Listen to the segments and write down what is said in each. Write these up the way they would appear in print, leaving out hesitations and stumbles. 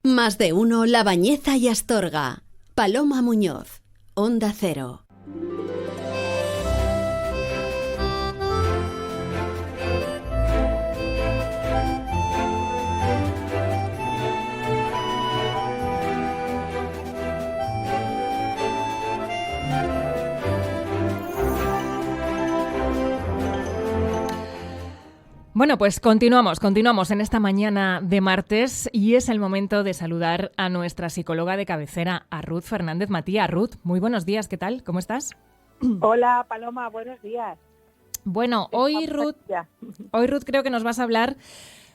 Más de uno La Bañeza y Astorga. Paloma Muñoz, Onda Cero. Bueno, pues continuamos en esta mañana de martes y es el momento de saludar a nuestra psicóloga de cabecera, a Ruth Fernández Matía. Ruth, muy buenos días, ¿qué tal? ¿Cómo estás? Hola, Paloma, buenos días. Bueno, hoy Ruth creo que nos vas a hablar,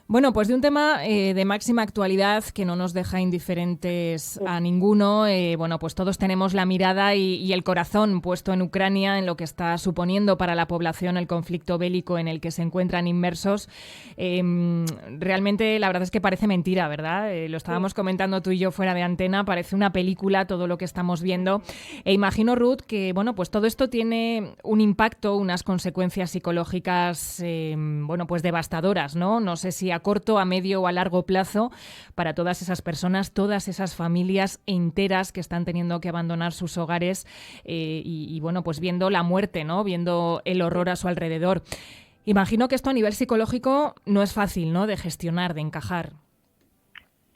bueno, pues de un tema de máxima actualidad que no nos deja indiferentes a ninguno. Bueno, pues todos tenemos la mirada y el corazón puesto en Ucrania, en lo que está suponiendo para la población el conflicto bélico en el que se encuentran inmersos. Realmente la verdad es que parece mentira, ¿verdad? Lo estábamos comentando tú y yo fuera de antena, parece una película todo lo que estamos viendo. E imagino, Ruth, que bueno, pues todo esto tiene un impacto, unas consecuencias psicológicas, bueno, pues devastadoras, ¿no? No sé si a corto, a medio o a largo plazo para todas esas personas, todas esas familias enteras que están teniendo que abandonar sus hogares y bueno, pues viendo la muerte, ¿no? Viendo el horror a su alrededor. Imagino que esto a nivel psicológico no es fácil, ¿no? De gestionar, de encajar.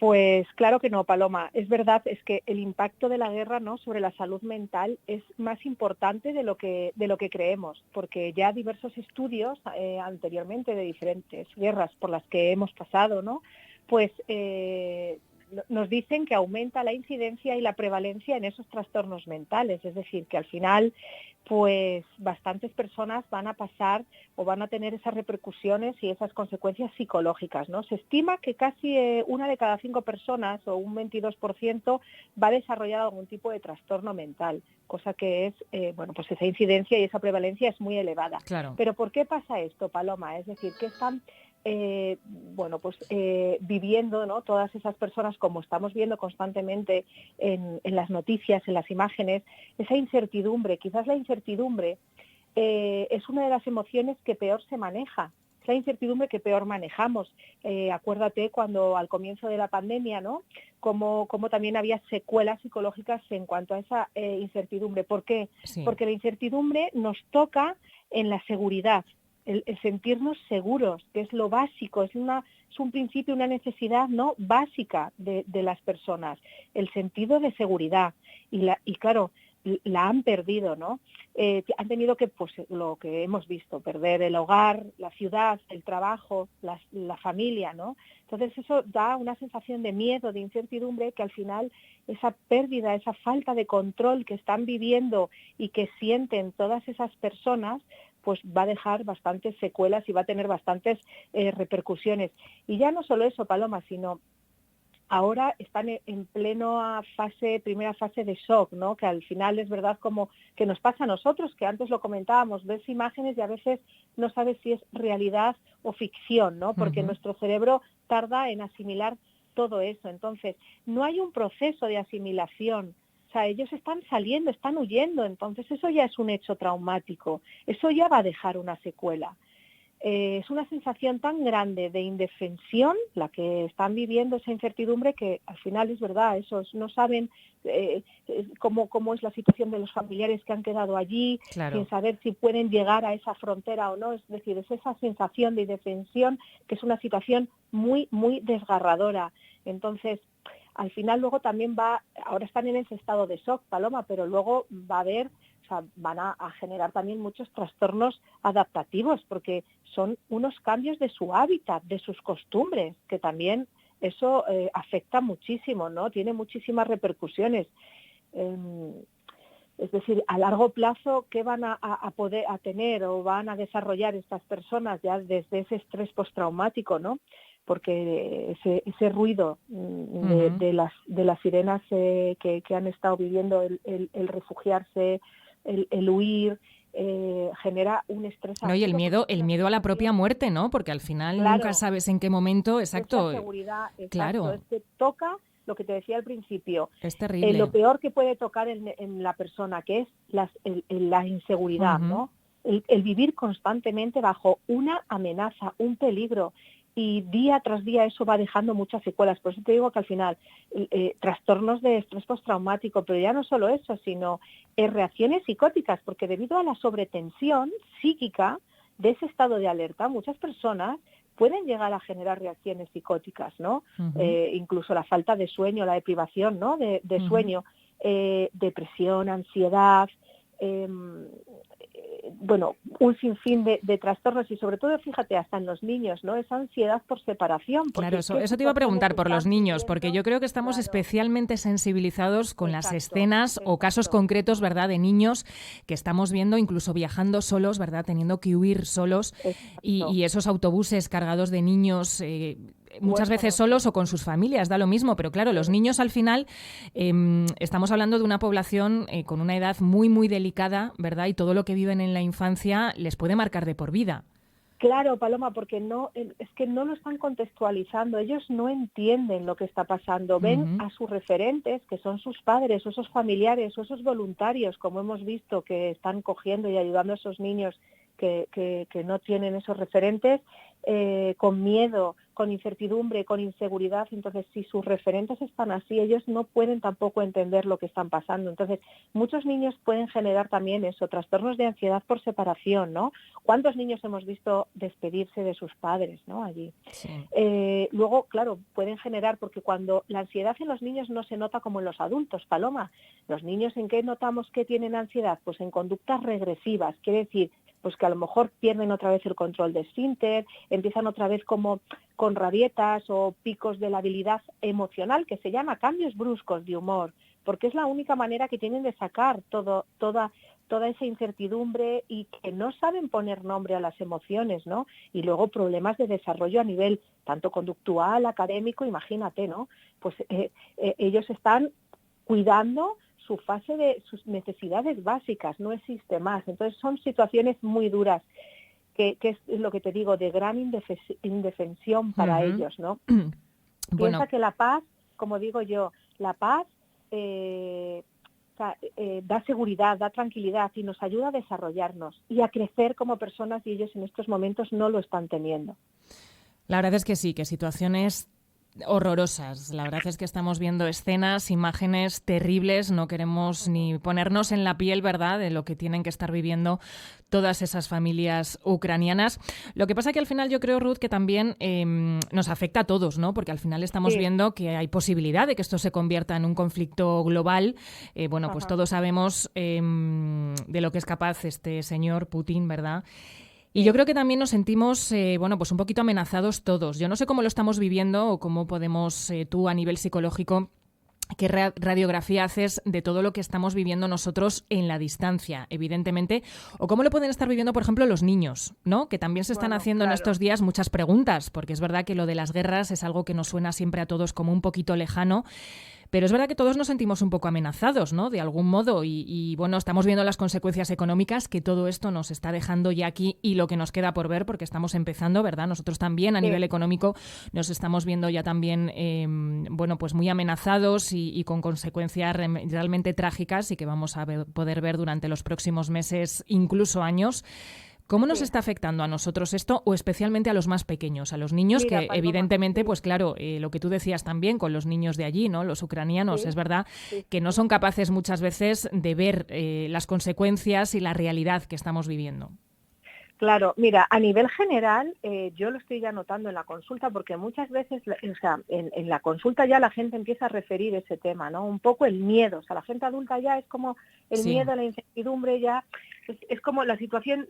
Pues claro que no, Paloma. Es verdad, es que el impacto de la guerra, ¿no?, sobre la salud mental es más importante de lo que creemos, porque ya diversos estudios anteriormente de diferentes guerras por las que hemos pasado, ¿no?, pues nos dicen que aumenta la incidencia y la prevalencia en esos trastornos mentales. Es decir, que al final pues bastantes personas van a pasar o van a tener esas repercusiones y esas consecuencias psicológicas, ¿no? Se estima que casi una de cada 5 personas o un 22% va a desarrollar algún tipo de trastorno mental, cosa que es, bueno, pues esa incidencia y esa prevalencia es muy elevada. Claro. Pero ¿por qué pasa esto, Paloma? Es decir, que están bueno, pues viviendo, ¿no?, todas esas personas, como estamos viendo constantemente en las noticias, en las imágenes, esa incertidumbre. Quizás la incertidumbre es una de las emociones que peor se maneja, es la incertidumbre que peor manejamos. Acuérdate cuando al comienzo de la pandemia, ¿no?, como también había secuelas psicológicas en cuanto a esa incertidumbre. ¿Por qué? Sí. Porque la incertidumbre nos toca en la seguridad. El sentirnos seguros, que es lo básico, es un principio, una necesidad, ¿no?, básica de las personas, el sentido de seguridad. Y claro, la han perdido, ¿no? Han tenido que, pues lo que hemos visto, perder el hogar, la ciudad, el trabajo, la familia, ¿no? Entonces eso da una sensación de miedo, de incertidumbre, que al final esa pérdida, esa falta de control que están viviendo y que sienten todas esas personas, pues va a dejar bastantes secuelas y va a tener bastantes repercusiones. Y ya no solo eso, Paloma, sino ahora están en primera fase de shock, ¿no? Que al final es verdad como que nos pasa a nosotros, que antes lo comentábamos, ves imágenes y a veces no sabes si es realidad o ficción, ¿no? Porque nuestro cerebro tarda en asimilar todo eso. Entonces, no hay un proceso de asimilación. O sea, ellos están saliendo, están huyendo, entonces eso ya es un hecho traumático, eso ya va a dejar una secuela. Es una sensación tan grande de indefensión la que están viviendo, esa incertidumbre, que al final es verdad, no saben cómo es la situación de los familiares que han quedado allí, Claro. sin saber si pueden llegar a esa frontera o no. Es decir, es esa sensación de indefensión que es una situación muy, muy desgarradora. Entonces, al final luego también ahora están en ese estado de shock, Paloma, pero luego va a haber, o sea, van a generar también muchos trastornos adaptativos, porque son unos cambios de su hábitat, de sus costumbres, que también eso afecta muchísimo, ¿no? Tiene muchísimas repercusiones. Es decir, a largo plazo, ¿qué van a poder tener o van a desarrollar estas personas ya desde ese estrés postraumático, ¿no? Porque ese ruido de las sirenas que han estado viviendo, el refugiarse, el huir, genera un estrés. No, y el miedo a la propia muerte, ¿no? Porque al final nunca sabes en qué momento, exacto. Esa seguridad, exacto, claro. es que toca lo que te decía al principio. Es terrible. Lo peor que puede tocar en la persona, que es la inseguridad, ¿no? El vivir constantemente bajo una amenaza, un peligro. y día tras día eso va dejando muchas secuelas. Por eso te digo que al final trastornos de estrés postraumático, pero ya no solo eso, sino reacciones psicóticas, porque debido a la sobretensión psíquica de ese estado de alerta, muchas personas pueden llegar a generar reacciones psicóticas, ¿no? Incluso la falta de sueño, la deprivación, ¿no? de sueño, depresión, ansiedad, bueno, un sinfín de trastornos y sobre todo, fíjate, hasta en los niños, ¿no? Esa ansiedad por separación. Claro, eso te iba a preguntar por los niños, porque yo creo que estamos especialmente sensibilizados con las escenas o casos concretos, ¿verdad?, de niños que estamos viendo incluso viajando solos, ¿verdad?, teniendo que huir solos y esos autobuses cargados de niños muchas veces solos o con sus familias, da lo mismo, pero claro, los niños al final estamos hablando de una población con una edad muy, muy delicada, ¿verdad? Y todo lo que viven en la infancia les puede marcar de por vida. Claro, Paloma, porque es que no lo están contextualizando, ellos no entienden lo que está pasando, ven a sus referentes, que son sus padres, o esos familiares, o esos voluntarios, como hemos visto, que están cogiendo y ayudando a esos niños que no tienen esos referentes, con miedo, con incertidumbre, con inseguridad. Entonces, si sus referentes están así, ellos no pueden tampoco entender lo que están pasando. Entonces, muchos niños pueden generar también eso, trastornos de ansiedad por separación, ¿no? ¿Cuántos niños hemos visto despedirse de sus padres, ¿no? Allí. Sí. Luego, claro, pueden generar, porque cuando la ansiedad en los niños no se nota como en los adultos, Paloma. Los niños, ¿en qué notamos que tienen ansiedad? Pues en conductas regresivas, quiere decir, pues que a lo mejor pierden otra vez el control de esfínter, empiezan otra vez como con rabietas o picos de la habilidad emocional, que se llama cambios bruscos de humor, porque es la única manera que tienen de sacar toda esa incertidumbre y que no saben poner nombre a las emociones, ¿no? Y luego problemas de desarrollo a nivel tanto conductual, académico, imagínate, ¿no? Pues ellos están cuidando su fase de sus necesidades básicas, no existe más. Entonces son situaciones muy duras, que es lo que te digo, de gran indefensión para ellos, ¿no? Bueno. Piensa que la paz, como digo yo, la paz da seguridad, da tranquilidad y nos ayuda a desarrollarnos y a crecer como personas, y ellos en estos momentos no lo están teniendo. La verdad es que sí, que situaciones horrorosas. La verdad es que estamos viendo escenas, imágenes terribles, no queremos ni ponernos en la piel, ¿verdad?, de lo que tienen que estar viviendo todas esas familias ucranianas. Lo que pasa que al final yo creo, Ruth, que también nos afecta a todos, ¿no? Porque al final estamos viendo que hay posibilidad de que esto se convierta en un conflicto global. Bueno, pues todos sabemos de lo que es capaz este señor Putin, ¿verdad? Y yo creo que también nos sentimos, bueno, pues un poquito amenazados todos. Yo no sé cómo lo estamos viviendo o cómo podemos, tú a nivel psicológico, ¿qué radiografía haces de todo lo que estamos viviendo nosotros en la distancia, evidentemente? O cómo lo pueden estar viviendo, por ejemplo, los niños, ¿no? Que también se están haciendo en estos días muchas preguntas, porque es verdad que lo de las guerras es algo que nos suena siempre a todos como un poquito lejano. Pero es verdad que todos nos sentimos un poco amenazados, ¿no?, de algún modo. Y bueno, estamos viendo las consecuencias económicas que todo esto nos está dejando ya aquí y lo que nos queda por ver, porque estamos empezando, ¿verdad? Nosotros también a nivel económico nos estamos viendo ya también, bueno, pues muy amenazados y con consecuencias realmente trágicas y que vamos a poder ver durante los próximos meses, incluso años. ¿Cómo nos está afectando a nosotros esto, o especialmente a los más pequeños, a los niños? Mira, que Paloma, evidentemente, pues claro, lo que tú decías también con los niños de allí, ¿no?, los ucranianos, es verdad que no son capaces muchas veces de ver las consecuencias y la realidad que estamos viviendo. Claro, mira, a nivel general, yo lo estoy ya notando en la consulta, porque muchas veces, o sea, en la consulta ya la gente empieza a referir ese tema, ¿no? Un poco el miedo, o sea, la gente adulta ya es como el miedo, la incertidumbre, ya es como la situación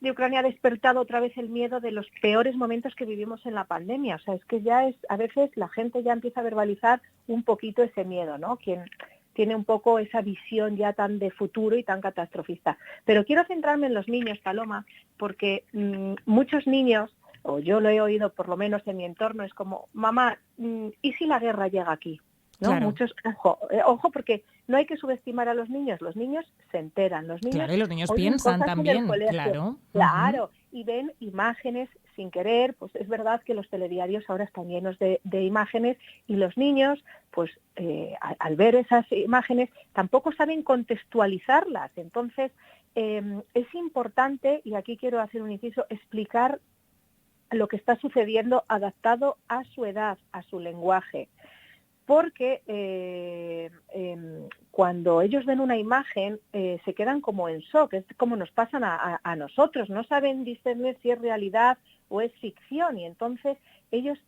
de Ucrania ha despertado otra vez el miedo de los peores momentos que vivimos en la pandemia, o sea, es que ya a veces la gente ya empieza a verbalizar un poquito ese miedo, ¿no? Quien tiene un poco esa visión ya tan de futuro y tan catastrofista. Pero quiero centrarme en los niños, Paloma, porque muchos niños, o yo lo he oído por lo menos en mi entorno, es como, mamá, ¿y si la guerra llega aquí? ¿No? Claro. Muchos, ojo, porque no hay que subestimar a los niños se enteran, los niños... Claro, y los niños piensan también, claro. Claro, y ven imágenes sin querer, pues es verdad que los telediarios ahora están llenos de imágenes y los niños, pues al ver esas imágenes tampoco saben contextualizarlas. Entonces, es importante, y aquí quiero hacer un inciso, explicar lo que está sucediendo adaptado a su edad, a su lenguaje. Porque cuando ellos ven una imagen se quedan como en shock, es como nos pasan a nosotros, no saben discernir si es realidad o es ficción, y entonces ellos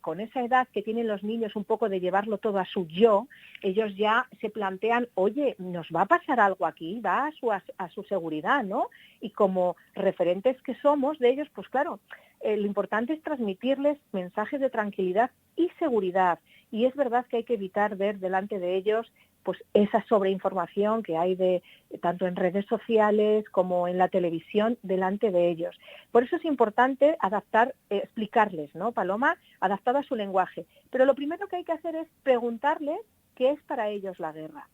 con esa edad que tienen los niños un poco de llevarlo todo a su yo, ellos ya se plantean, oye, nos va a pasar algo aquí, va a su seguridad, ¿no? Y como referentes que somos de ellos, pues claro, lo importante es transmitirles mensajes de tranquilidad y seguridad. Y es verdad que hay que evitar ver delante de ellos pues esa sobreinformación que hay tanto en redes sociales como en la televisión delante de ellos. Por eso es importante explicarles, ¿no, Paloma? Adaptado a su lenguaje. Pero lo primero que hay que hacer es preguntarles qué es para ellos la guerra.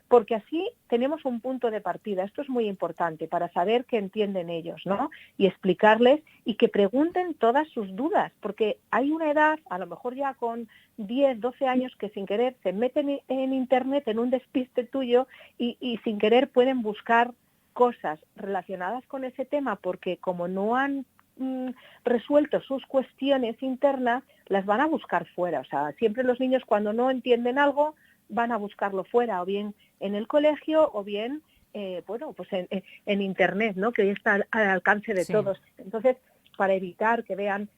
Porque así tenemos un punto de partida. Esto es muy importante para saber qué entienden ellos, ¿no? Y explicarles y que pregunten todas sus dudas, porque hay una edad, a lo mejor ya con 10, 12 años, que sin querer se meten en Internet en un despiste tuyo y sin querer pueden buscar cosas relacionadas con ese tema, porque como no han resuelto sus cuestiones internas, las van a buscar fuera. O sea, siempre los niños cuando no entienden algo van a buscarlo fuera, o bien en el colegio, o bien pues en Internet, ¿no? Que hoy está al alcance de todos. Entonces, para evitar que vean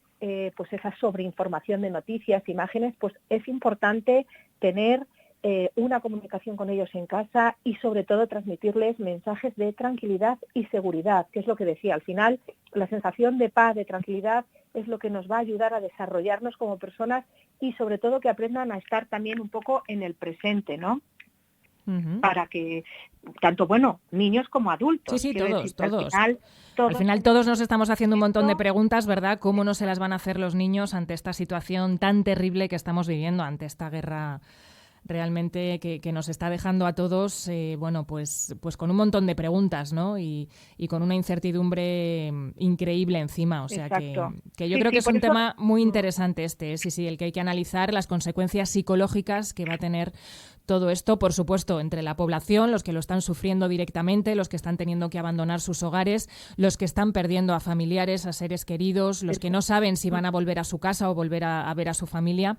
pues esa sobreinformación de noticias, imágenes, pues es importante tener una comunicación con ellos en casa y sobre todo transmitirles mensajes de tranquilidad y seguridad, que es lo que decía. Al final, la sensación de paz, de tranquilidad, es lo que nos va a ayudar a desarrollarnos como personas y sobre todo que aprendan a estar también un poco en el presente, ¿no? Uh-huh. Para que tanto, niños como adultos. Sí, todos. Al final todos nos estamos haciendo un montón de preguntas, ¿verdad? ¿Cómo no se las van a hacer los niños ante esta situación tan terrible que estamos viviendo, ante esta guerra realmente que nos está dejando a todos, pues con un montón de preguntas, ¿no? Y con una incertidumbre increíble encima. O sea que yo creo que es un tema muy interesante el que hay que analizar las consecuencias psicológicas que va a tener todo esto, por supuesto, entre la población, los que lo están sufriendo directamente, los que están teniendo que abandonar sus hogares, los que están perdiendo a familiares, a seres queridos, los que no saben si van a volver a su casa o volver a ver a su familia.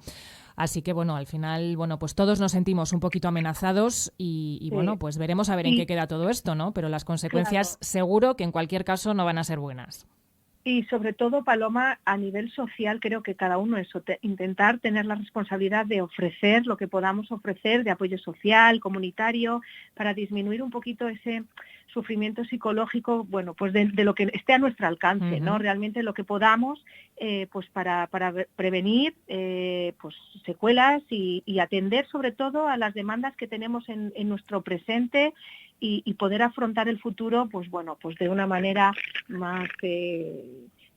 Así que, al final, pues todos nos sentimos un poquito amenazados y pues veremos a ver en qué queda todo esto, ¿no? Pero las consecuencias seguro que en cualquier caso no van a ser buenas. Y sobre todo, Paloma, a nivel social, creo que cada uno intentar tener la responsabilidad de ofrecer lo que podamos ofrecer de apoyo social, comunitario, para disminuir un poquito ese sufrimiento psicológico, pues de lo que esté a nuestro alcance, ¿no? Realmente lo que podamos, pues para prevenir pues secuelas y atender sobre todo a las demandas que tenemos en nuestro presente y poder afrontar el futuro, pues de una manera más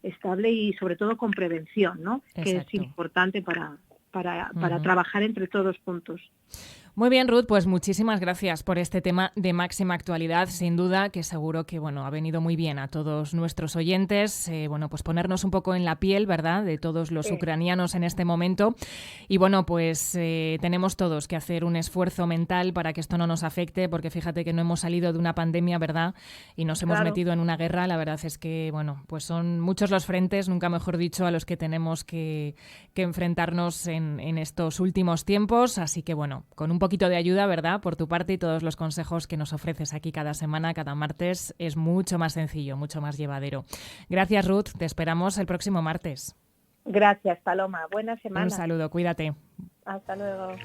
estable y sobre todo con prevención, ¿no? Exacto. Que es importante para trabajar entre todos juntos. Muy bien, Ruth, pues muchísimas gracias por este tema de máxima actualidad, sin duda, que seguro que ha venido muy bien a todos nuestros oyentes, pues ponernos un poco en la piel, ¿verdad?, de todos los ucranianos en este momento. Y pues tenemos todos que hacer un esfuerzo mental para que esto no nos afecte, porque fíjate que no hemos salido de una pandemia, ¿verdad?, y nos hemos metido en una guerra. La verdad es que, pues son muchos los frentes, nunca mejor dicho, a los que tenemos que enfrentarnos en estos últimos tiempos. Así que, con un poquito de ayuda, ¿verdad?, por tu parte, y todos los consejos que nos ofreces aquí cada semana, cada martes, es mucho más sencillo, mucho más llevadero. Gracias, Ruth. Te esperamos el próximo martes. Gracias, Paloma. Buena semana. Un saludo. Cuídate. Hasta luego.